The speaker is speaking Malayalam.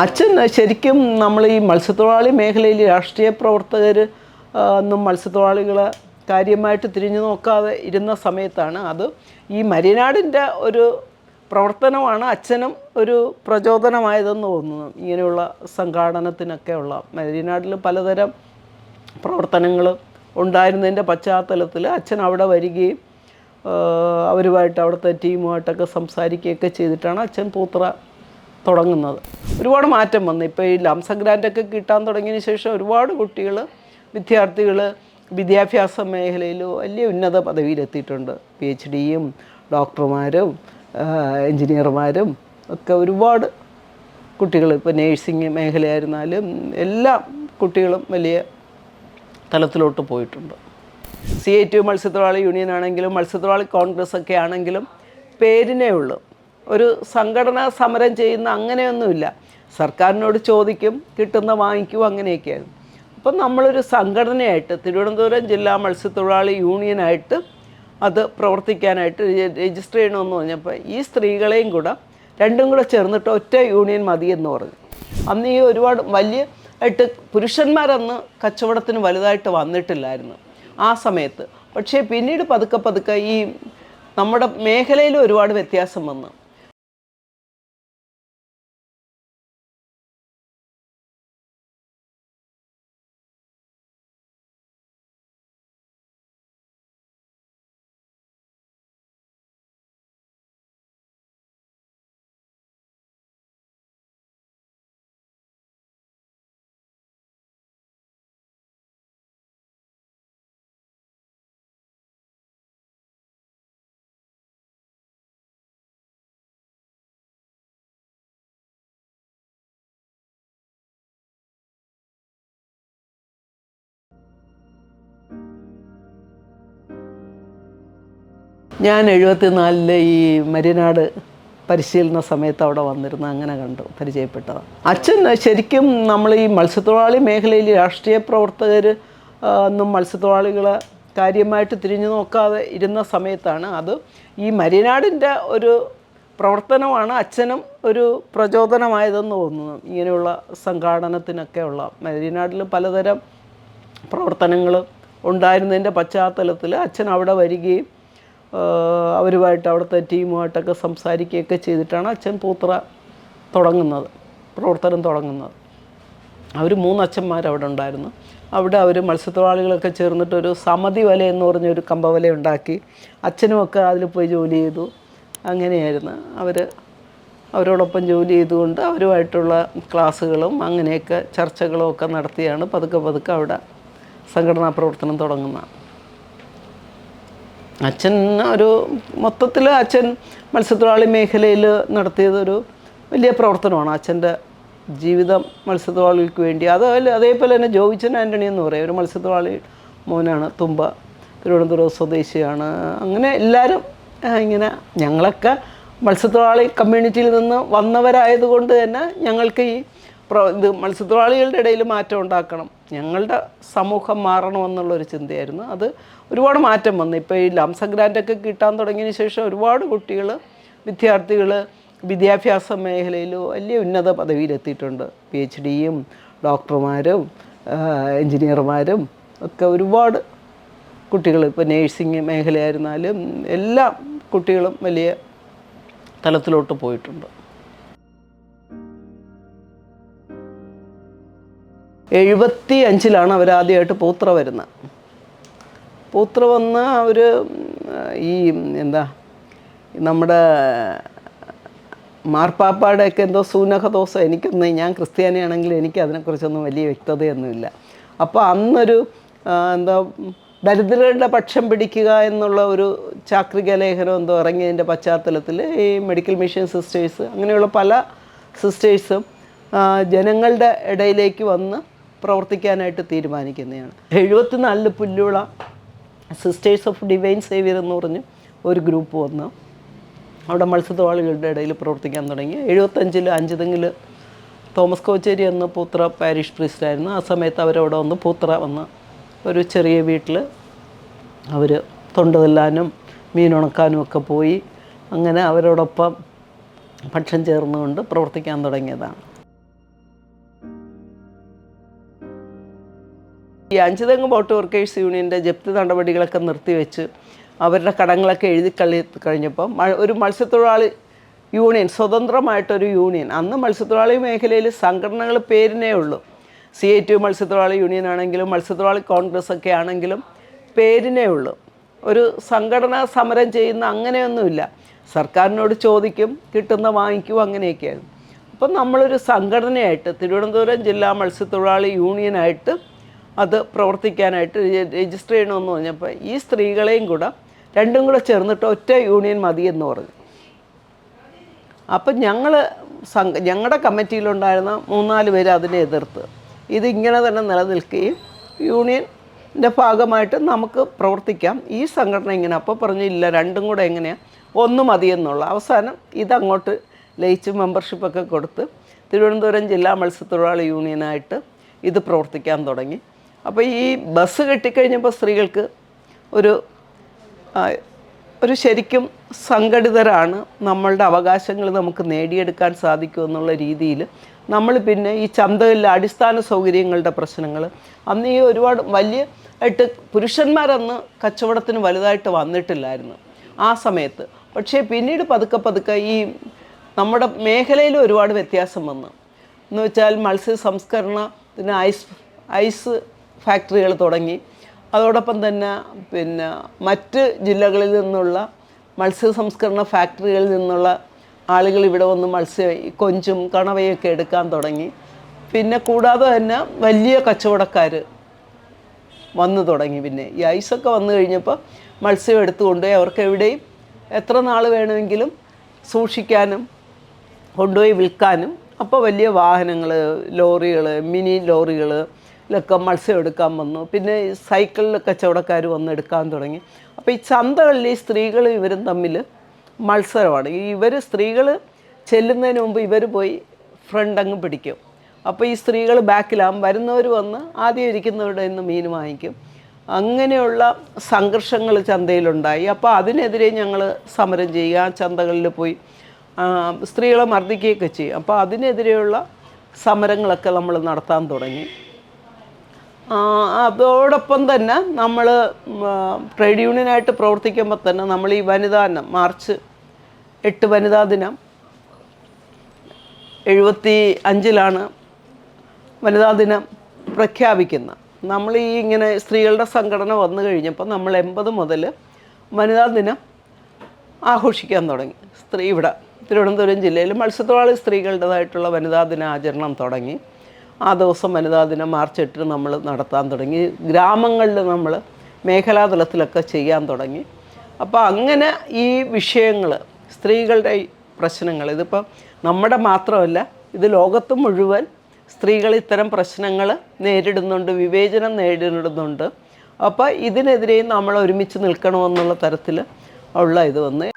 അച്ഛൻ ശരിക്കും നമ്മൾ ഈ മത്സ്യത്തൊഴിലാളി മേഖലയിൽ രാഷ്ട്രീയ പ്രവർത്തകർ ഒന്നും മത്സ്യത്തൊഴിലാളികളെ കാര്യമായിട്ട് തിരിഞ്ഞു നോക്കാതെ ഇരുന്ന സമയത്താണ് അത് ഈ മരിനാടിൻ്റെ ഒരു പ്രവർത്തനമാണ് അച്ഛനും ഒരു പ്രചോദനമായതെന്ന് തോന്നുന്നു. ഇങ്ങനെയുള്ള സംഘാടനത്തിനൊക്കെയുള്ള മരിനാടിൽ പലതരം പ്രവർത്തനങ്ങൾ ഉണ്ടായിരുന്നതിൻ്റെ പശ്ചാത്തലത്തിൽ അച്ഛൻ അവിടെ വരികയും അവരുമായിട്ട് അവിടുത്തെ ടീമുമായിട്ടൊക്കെ സംസാരിക്കുകയൊക്കെ ചെയ്തിട്ടാണ് അച്ഛൻ പൂത്ര തുടങ്ങുന്നത്. ഒരുപാട് മാറ്റം വന്നു. ഇപ്പോൾ ഈ ലംസം ഗ്രാൻറ്റൊക്കെ കിട്ടാൻ തുടങ്ങിയതിന് ശേഷം ഒരുപാട് കുട്ടികൾ, വിദ്യാർത്ഥികൾ വിദ്യാഭ്യാസ മേഖലയിൽ വലിയ ഉന്നത പദവിയിലെത്തിയിട്ടുണ്ട്. PhDയും ഡോക്ടർമാരും എൻജിനീയർമാരും ഒക്കെ ഒരുപാട് കുട്ടികൾ, ഇപ്പോൾ നേഴ്സിംഗ് മേഖലയായിരുന്നാലും എല്ലാ കുട്ടികളും വലിയ തലത്തിലോട്ട് പോയിട്ടുണ്ട്. CITU മത്സ്യത്തൊഴിലാളി യൂണിയൻ ആണെങ്കിലും മത്സ്യത്തൊഴിലാളി കോൺഗ്രസ് ഒക്കെ ആണെങ്കിലും പേരിനേ ഉള്ളൂ. ഒരു സംഘടനാ സമരം ചെയ്യുന്ന അങ്ങനെയൊന്നുമില്ല. സർക്കാരിനോട് ചോദിക്കും, കിട്ടുന്ന വാങ്ങിക്കും, അങ്ങനെയൊക്കെയായിരുന്നു. അപ്പം നമ്മളൊരു സംഘടനയായിട്ട് തിരുവനന്തപുരം ജില്ലാ മത്സ്യത്തൊഴിലാളി യൂണിയനായിട്ട് അത് പ്രവർത്തിക്കാനായിട്ട് രജിസ്റ്റർ ചെയ്യണമെന്ന് പറഞ്ഞപ്പോൾ ഈ സ്ത്രീകളെയും കൂടെ രണ്ടും കൂടെ ചേർന്നിട്ട് ഒറ്റ യൂണിയൻ മതിയെന്ന് പറഞ്ഞു. അന്ന് ഈ ഒരുപാട് വലിയ ആയിട്ട് പുരുഷന്മാരന്ന് കച്ചവടത്തിന് വലുതായിട്ട് വന്നിട്ടില്ലായിരുന്നു ആ സമയത്ത്. പക്ഷേ പിന്നീട് പതുക്കെ പതുക്കെ ഈ നമ്മുടെ മേഖലയിൽ ഒരുപാട് വ്യത്യാസം വന്നു. ഞാൻ 74 ഈ മരിനാട് പരിശീലന സമയത്ത് അവിടെ വന്നിരുന്നു, അങ്ങനെ കണ്ടു, പരിചയപ്പെട്ടതാണ്. അച്ഛൻ ശരിക്കും നമ്മൾ ഈ മത്സ്യത്തൊഴിലാളി മേഖലയിൽ രാഷ്ട്രീയ പ്രവർത്തകർ ഒന്നും മത്സ്യത്തൊഴിലാളികളെ കാര്യമായിട്ട് തിരിഞ്ഞു നോക്കാതെ ഇരുന്ന സമയത്താണ് അത് ഈ മരിനാടിൻ്റെ ഒരു പ്രവർത്തനമാണ് അച്ഛനും ഒരു പ്രചോദനമായതെന്ന് തോന്നുന്നു. ഇങ്ങനെയുള്ള സംഘാടനത്തിനൊക്കെയുള്ള മരിനാടിൽ പലതരം പ്രവർത്തനങ്ങൾ ഉണ്ടായിരുന്നതിൻ്റെ പശ്ചാത്തലത്തിൽ അച്ഛൻ അവിടെ വരികയും അവരുമായിട്ട് അവിടുത്തെ ടീമുമായിട്ടൊക്കെ സംസാരിക്കുകയൊക്കെ ചെയ്തിട്ടാണ് അച്ഛൻ പൂത്ര തുടങ്ങുന്നത്, പ്രവർത്തനം തുടങ്ങുന്നത്. അവർ 3 അച്ഛന്മാരവിടെ ഉണ്ടായിരുന്നു. അവിടെ അവർ മത്സ്യത്തൊഴിലാളികളൊക്കെ ചേർന്നിട്ടൊരു സമതി വല എന്ന് പറഞ്ഞൊരു കമ്പവല ഉണ്ടാക്കി. അച്ഛനുമൊക്കെ അതിൽ പോയി ജോലി ചെയ്തു. അങ്ങനെയായിരുന്നു അവരോടൊപ്പം ജോലി ചെയ്തുകൊണ്ട് അവരുമായിട്ടുള്ള ക്ലാസ്സുകളും അങ്ങനെയൊക്കെ ചർച്ചകളും ഒക്കെ നടത്തിയാണ് പതുക്കെ പതുക്കെ അവിടെ സംഘടനാ പ്രവർത്തനം തുടങ്ങുന്നത്. അച്ഛൻ ഒരു മൊത്തത്തിൽ അച്ഛൻ മത്സ്യത്തൊഴിലാളി മേഖലയിൽ നടത്തിയതൊരു വലിയ പ്രവർത്തനമാണ്. അച്ഛൻ്റെ ജീവിതം മത്സ്യത്തൊഴിലാളികൾക്ക് വേണ്ടി. അതേപോലെ തന്നെ ജോയിച്ചൻ ആൻ്റണി എന്ന് പറയും, ഒരു മത്സ്യത്തൊഴിലാളി മോനാണ്. തുമ്പ തിരുവനന്തപുരം സ്വദേശിയാണ്. അങ്ങനെ എല്ലാവരും ഇങ്ങനെ ഞങ്ങളൊക്കെ മത്സ്യത്തൊഴിലാളി കമ്മ്യൂണിറ്റിയിൽ നിന്ന് വന്നവരായതുകൊണ്ട് തന്നെ ഞങ്ങൾക്ക് ഈ ഇത് മത്സ്യത്തൊഴിലാളികളുടെ ഇടയിൽ മാറ്റം ഉണ്ടാക്കണം, ഞങ്ങളുടെ സമൂഹം മാറണമെന്നുള്ളൊരു ചിന്തയായിരുന്നു. അത് ഒരുപാട് മാറ്റം വന്നു. ഇപ്പോൾ ഈ ലംസം ഗ്രാൻറ്റൊക്കെ കിട്ടാൻ തുടങ്ങിയതിന് ശേഷം ഒരുപാട് കുട്ടികൾ, വിദ്യാർത്ഥികൾ വിദ്യാഭ്യാസ മേഖലയിൽ വലിയ ഉന്നത പദവിയിലെത്തിയിട്ടുണ്ട്. PhDയും ഡോക്ടർമാരും എൻജിനീയർമാരും ഒക്കെ ഒരുപാട് കുട്ടികൾ, ഇപ്പോൾ നേഴ്സിംഗ് മേഖലയായിരുന്നാലും എല്ലാ കുട്ടികളും വലിയ തലത്തിലോട്ട് പോയിട്ടുണ്ട്. 75 അവരാദ്യമായിട്ട് പൂത്ര വരുന്നത്. പൂത്ര വന്ന് അവർ ഈ നമ്മുടെ മാർപ്പാപ്പാടെയൊക്കെ എന്തോ സൂനഹദോസം, ഞാൻ ക്രിസ്ത്യാനിയാണെങ്കിൽ എനിക്ക് അതിനെക്കുറിച്ചൊന്നും വലിയ വ്യക്തതയൊന്നുമില്ല. അപ്പോൾ അന്നൊരു ദരിദ്രരുടെ പക്ഷം പിടിക്കുക എന്നുള്ള ഒരു ചാക്രിക ലേഖനം എന്തോ ഇറങ്ങിയതിൻ്റെ പശ്ചാത്തലത്തിൽ ഈ മെഡിക്കൽ മിഷൻ സിസ്റ്റേഴ്സ്, അങ്ങനെയുള്ള പല സിസ്റ്റേഴ്സും ജനങ്ങളുടെ ഇടയിലേക്ക് വന്ന് പ്രവർത്തിക്കാനായിട്ട് തീരുമാനിക്കുന്നതാണ്. 74 Pulluvila sisters of divine saviour എന്ന് പറഞ്ഞ് ഒരു ഗ്രൂപ്പ് വന്ന് അവിടെ മത്സ്യത്തൊഴിലാളികളുടെ ഇടയിൽ പ്രവർത്തിക്കാൻ തുടങ്ങി. 75 അഞ്ചുതെങ്ങിൽ തോമസ് കോച്ചേരി എന്ന പൂത്ര പാരിഷ് പ്രീസ്റ്റായിരുന്നു. ആ സമയത്ത് അവരവിടെ വന്ന് പൂത്ര വന്ന് ഒരു ചെറിയ വീട്ടിൽ അവർ തൊണ്ടുതല്ലാനും മീനുണക്കാനും ഒക്കെ പോയി അങ്ങനെ അവരോടൊപ്പം പക്ഷം ചേർന്നുകൊണ്ട് പ്രവർത്തിക്കാൻ തുടങ്ങിയതാണ്. ഈ അഞ്ചുതെങ്ങ് ബോട്ട് വർക്കേഴ്സ് യൂണിയൻ്റെ ജപ്തി നടപടികളൊക്കെ നിർത്തിവെച്ച് അവരുടെ കടങ്ങളൊക്കെ കഴിഞ്ഞപ്പോൾ ഒരു മത്സ്യത്തൊഴിലാളി യൂണിയൻ, സ്വതന്ത്രമായിട്ടൊരു യൂണിയൻ, അന്ന് മത്സ്യത്തൊഴിലാളി മേഖലയിൽ സംഘടനകൾ പേരിനേ ഉള്ളൂ. CITU മത്സ്യത്തൊഴിലാളി യൂണിയൻ ആണെങ്കിലും മത്സ്യത്തൊഴിലാളി കോൺഗ്രസ് ഒക്കെ ആണെങ്കിലും പേരിനേ ഉള്ളൂ. ഒരു സംഘടന സമരം ചെയ്യുന്ന അങ്ങനെയൊന്നുമില്ല. സർക്കാരിനോട് ചോദിക്കും, കിട്ടുന്ന വാങ്ങിക്കും, അങ്ങനെയൊക്കെയാണ്. അപ്പം നമ്മളൊരു സംഘടനയായിട്ട് തിരുവനന്തപുരം ജില്ലാ മത്സ്യത്തൊഴിലാളി യൂണിയനായിട്ട് അത് പ്രവർത്തിക്കാനായിട്ട് രജിസ്റ്റർ ചെയ്യണമെന്ന് പറഞ്ഞപ്പോൾ ഈ സ്ത്രീകളെയും കൂടെ രണ്ടും കൂടെ ചേർന്നിട്ട് ഒറ്റ യൂണിയൻ മതിയെന്ന് പറഞ്ഞു. അപ്പം ഞങ്ങളുടെ കമ്മിറ്റിയിലുണ്ടായിരുന്ന 3-4 പേര് അതിനെ എതിർത്ത് ഇതിങ്ങനെ തന്നെ നിലനിൽക്കുകയും യൂണിയൻ്റെ ഭാഗമായിട്ട് നമുക്ക് പ്രവർത്തിക്കാം, ഈ സംഘടന ഇങ്ങനെ. അപ്പോൾ പറഞ്ഞില്ല, രണ്ടും കൂടെ എങ്ങനെയാണ്, ഒന്ന് മതിയെന്നുള്ള. അവസാനം ഇതങ്ങോട്ട് ലയിച്ച് മെമ്പർഷിപ്പൊക്കെ കൊടുത്ത് തിരുവനന്തപുരം ജില്ലാ മത്സ്യത്തൊഴിലാളി യൂണിയനായിട്ട് ഇത് പ്രവർത്തിക്കാൻ തുടങ്ങി. അപ്പോൾ ഈ ബസ് കെട്ടിക്കഴിഞ്ഞപ്പോൾ സ്ത്രീകൾക്ക് ഒരു ശരിക്കും സംഘടിതരാണ്, നമ്മളുടെ അവകാശങ്ങൾ നമുക്ക് നേടിയെടുക്കാൻ സാധിക്കുമെന്നുള്ള രീതിയിൽ നമ്മൾ പിന്നെ ഈ ചന്തകളിലെ അടിസ്ഥാന സൗകര്യങ്ങളുടെ പ്രശ്നങ്ങൾ, അന്ന് ഈ ഒരുപാട് ആയിട്ട് പുരുഷന്മാരന്ന് കച്ചവടത്തിന് വലുതായിട്ട് വന്നിട്ടില്ലായിരുന്നു ആ സമയത്ത്. പക്ഷേ പിന്നീട് പതുക്കെ ഈ നമ്മുടെ മേഖലയിൽ ഒരുപാട് വ്യത്യാസം വന്നു. എന്ന് വെച്ചാൽ മത്സ്യ സംസ്കരണത്തിന് ഐസ് ഫാക്ടറികൾ തുടങ്ങി. അതോടൊപ്പം തന്നെ പിന്നെ മറ്റ് ജില്ലകളിൽ നിന്നുള്ള മത്സ്യ സംസ്കരണ ഫാക്ടറികളിൽ നിന്നുള്ള ആളുകൾ ഇവിടെ വന്ന് കൊഞ്ചും കണവയൊക്കെ എടുക്കാൻ തുടങ്ങി. പിന്നെ കൂടാതെ തന്നെ വലിയ കച്ചവടക്കാർ വന്നു തുടങ്ങി. പിന്നെ ഈ ഐസൊക്കെ വന്നു കഴിഞ്ഞപ്പോൾ മത്സ്യം എടുത്തുകൊണ്ട് അവർക്ക് എവിടെയും എത്ര നാൾ വേണമെങ്കിലും സൂക്ഷിക്കാനും കൊണ്ടുപോയി വിൽക്കാനും. അപ്പോൾ വലിയ വാഹനങ്ങൾ, ലോറികൾ, മിനി ലോറികളിലൊക്കെ മത്സ്യം എടുക്കാൻ വന്നു. പിന്നെ സൈക്കിളിൽ കച്ചവടക്കാർ വന്ന് എടുക്കാൻ തുടങ്ങി. അപ്പോൾ ഈ ചന്തകളിൽ ഈ സ്ത്രീകളും ഇവരും തമ്മിൽ മത്സരമാണ്. സ്ത്രീകൾ ചെല്ലുന്നതിന് മുമ്പ് ഇവർ പോയി ഫ്രണ്ട് അങ്ങ് പിടിക്കും. അപ്പോൾ ഈ സ്ത്രീകൾ ബാക്കിലാകും, വരുന്നവർ വന്ന് ആദ്യം ഇരിക്കുന്നവരുടെ നിന്ന് മീൻ വാങ്ങിക്കും. അങ്ങനെയുള്ള സംഘർഷങ്ങൾ ചന്തയിലുണ്ടായി. അപ്പോൾ അതിനെതിരെ ഞങ്ങൾ സമരം ചെയ്യുക, ചന്തകളിൽ പോയി സ്ത്രീകളെ മർദ്ദിക്കുകയൊക്കെ ചെയ്യും. അപ്പോൾ അതിനെതിരെയുള്ള സമരങ്ങളൊക്കെ നമ്മൾ നടത്താൻ തുടങ്ങി. അതോടൊപ്പം തന്നെ നമ്മൾ ട്രേഡ് യൂണിയനായിട്ട് പ്രവർത്തിക്കുമ്പോൾ തന്നെ നമ്മൾ ഈ വനിതാ ദിനം, മാർച്ച് 8 വനിതാ ദിനം 75-ലാണ് വനിതാ ദിനം പ്രഖ്യാപിക്കുന്നത്. നമ്മൾ ഇങ്ങനെ സ്ത്രീകളുടെ സംഘടന വന്നു കഴിഞ്ഞപ്പോൾ നമ്മൾ 80 മുതൽ വനിതാ ദിനം ആഘോഷിക്കാൻ തുടങ്ങി. ഇവിടെ തിരുവനന്തപുരം ജില്ലയിൽ മത്സ്യത്തൊഴിലാളി സ്ത്രീകളുടേതായിട്ടുള്ള വനിതാ ദിന ആചരണം തുടങ്ങി. ആ ദിവസം വനിതാ ദിനം മാർച്ച് 8 നമ്മൾ നടത്താൻ തുടങ്ങി. ഗ്രാമങ്ങളിൽ നമ്മൾ മേഖലാതലത്തിലൊക്കെ ചെയ്യാൻ തുടങ്ങി. അപ്പോൾ അങ്ങനെ ഈ വിഷയങ്ങൾ, സ്ത്രീകളുടെ പ്രശ്നങ്ങൾ, ഇതിപ്പോൾ നമ്മുടെ മാത്രമല്ല, ഇത് ലോകത്ത് മുഴുവൻ സ്ത്രീകൾ ഇത്തരം പ്രശ്നങ്ങൾ നേരിടുന്നുണ്ട്, വിവേചനം നേരിടുന്നുണ്ട്. അപ്പോൾ ഇതിനെതിരെ നമ്മൾ ഒരുമിച്ച് നിൽക്കണമെന്നുള്ള തരത്തിൽ ഉള്ള ഇത് വന്ന്